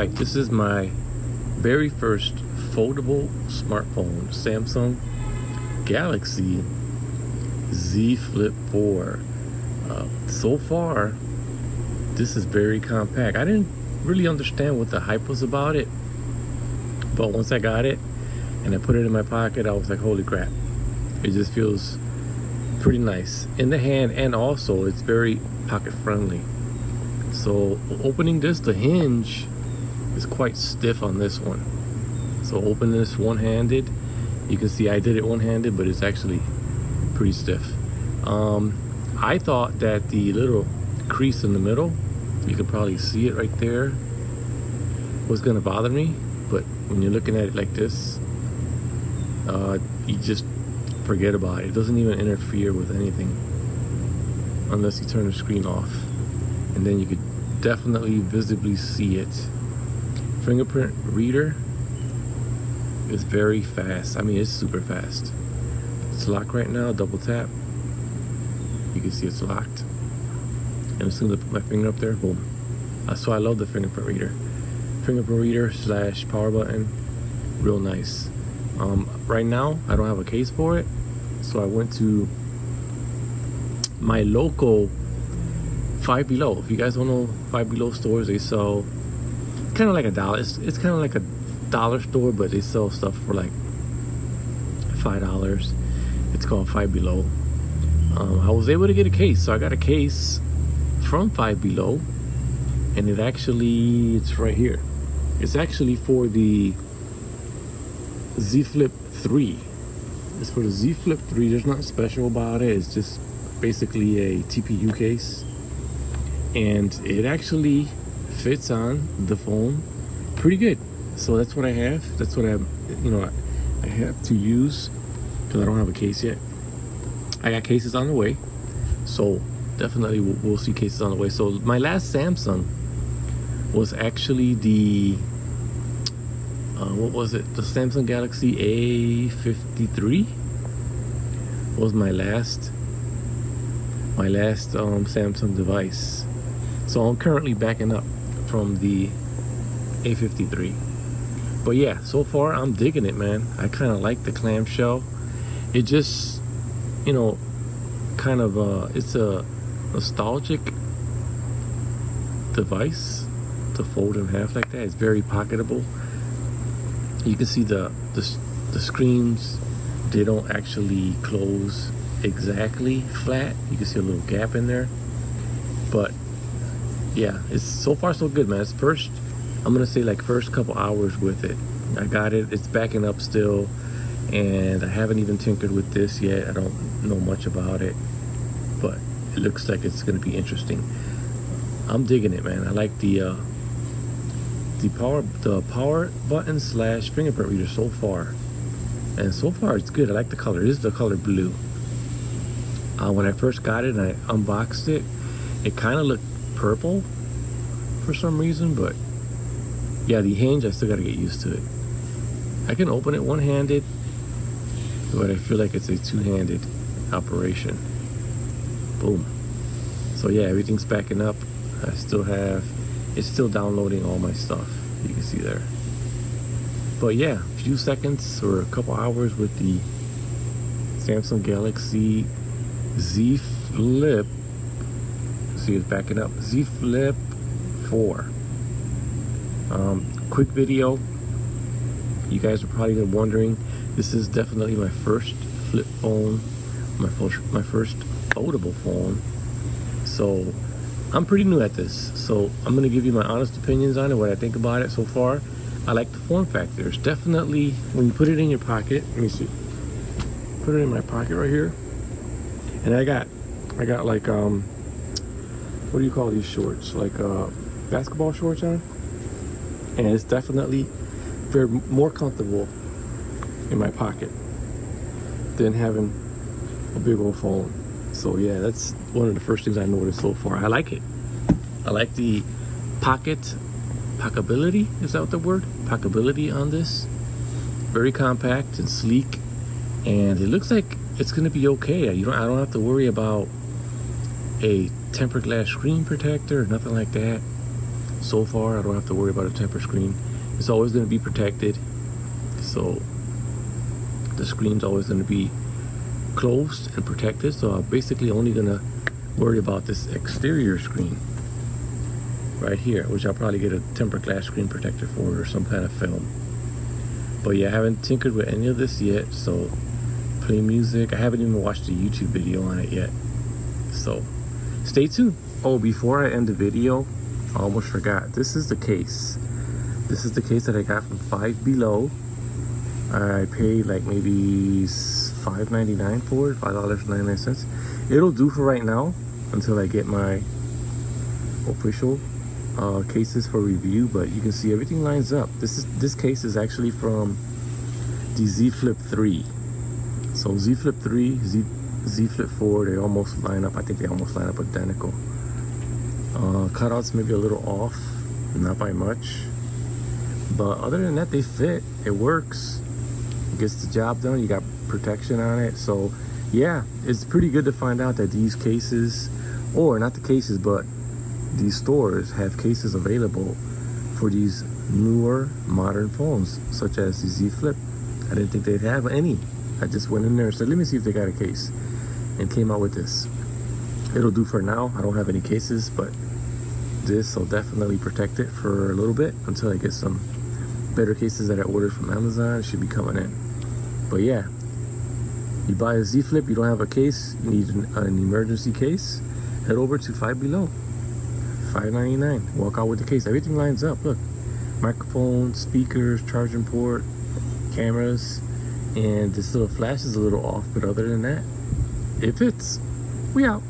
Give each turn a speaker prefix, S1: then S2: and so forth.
S1: Alright, this is my very first foldable smartphone, Samsung Galaxy Z Flip4. So far, this is very compact. I didn't really understand what the hype was about it, but once I got it and I put it in my pocket, I was like, holy crap. It just feels pretty nice in the hand, and also it's very pocket friendly. So opening this, the hinge is quite stiff on this one. So open this one-handed. You can see I did it one-handed, but it's actually pretty stiff. I thought that the little crease in the middle, you can probably see it right there, was gonna bother me, but when you're looking at it like this, you just forget about it. It doesn't even interfere with anything unless you turn the screen off, and then you could definitely visibly see it. Fingerprint reader is very fast. I mean, it's super fast. It's locked right now. Double tap, you can see it's locked, and as soon as I put my finger up there, boom. So I love the fingerprint reader. Fingerprint reader / power button, real nice. Right now I don't have a case for it, so I went to my local Five Below. If you guys don't know Five Below stores, they sell kind of like $1. It's kind of like a dollar store, but they sell stuff for like $5. It's called Five Below. I was able to get a case, so I got a case from Five Below, and it's right here. It's actually for the Z Flip 3. It's for the Z Flip 3. There's nothing special about it. It's just basically a TPU case, and it actually fits on the phone pretty good. So that's what I have. That's what I have to use, because I don't have a case yet. I got cases on the way, so definitely we'll see cases on the way. So my last Samsung was actually the what was it? The Samsung Galaxy A53 was my last Samsung device. So I'm currently backing up from the A53. But yeah, so far I'm digging it, man. I kind of like the clamshell. It just, kind of it's a nostalgic device to fold in half like that. It's very pocketable. You can see the screens, they don't actually close exactly flat. You can see a little gap in there, but yeah, it's so far so good, man. It's I'm gonna say like first couple hours with it. I got it, it's backing up still, and I haven't even tinkered with this yet. I don't know much about it, but it looks like it's gonna be interesting. I'm digging it, man. I like the power button / fingerprint reader so far, and so far it's good. I like the color. This is the color blue. When I first got it and I unboxed it, it kind of looked purple for some reason, but yeah, the hinge, I still got to get used to it. I can open it one-handed, but I feel like it's a two-handed operation. Boom. So yeah, everything's backing up. It's still downloading all my stuff, you can see there. But yeah, a few seconds or a couple hours with the Samsung Galaxy Z Flip. See, it's backing up. Z Flip 4. Quick video. You guys are probably wondering, this is definitely my first flip phone, my first foldable phone. So I'm pretty new at this, so I'm gonna give you my honest opinions on it, what I think about it so far. I like the form factor. It's definitely, when you put it in your pocket, let me see. Put it in my pocket right here, and I got like what do you call these shorts? Like basketball shorts on, and it's definitely very more comfortable in my pocket than having a big old phone. So yeah, that's one of the first things I noticed so far. I like it. I like the pocketability. Is that the word? Pocketability on this. Very compact and sleek, and it looks like it's gonna be okay. I don't have to worry about a tempered glass screen protector or nothing like that. so far I don't have to worry about a tempered screen. It's always going to be protected, so the screen's always going to be closed and protected. So I'm basically only going to worry about this exterior screen right here, which I'll probably get a tempered glass screen protector for, or some kind of film. But yeah, I haven't tinkered with any of this yet. So play music, I haven't even watched a YouTube video on it yet, so stay tuned. Oh, before I end the video, I almost forgot, this is the case. This is the case that I got from Five Below. I paid like maybe $5.99 for it, $5.99. It'll do for right now until I get my official cases for review. But you can see everything lines up. This case is actually from the Z Flip3. So Z Flip3, Z Flip4, they almost line up. I think they almost line up identical. Cutouts maybe a little off, not by much. But other than that, they fit. It works. It gets the job done. You got protection on it. So yeah, it's pretty good to find out that these cases, or not the cases, but these stores have cases available for these newer modern phones, such as the Z Flip. I didn't think they'd have any. I just went in there and said, let me see if they got a case, and came out with this. It'll do for now. I don't have any cases, but this will definitely protect it for a little bit until I get some better cases that I ordered from Amazon. It should be coming in. But yeah, you buy a Z Flip, you don't have a case, you need an emergency case, head over to Five Below, $5.99. Walk out with the case. Everything lines up. Look, microphone, speakers, charging port, cameras, and this little flash is a little off, but other than that, it fits. We out.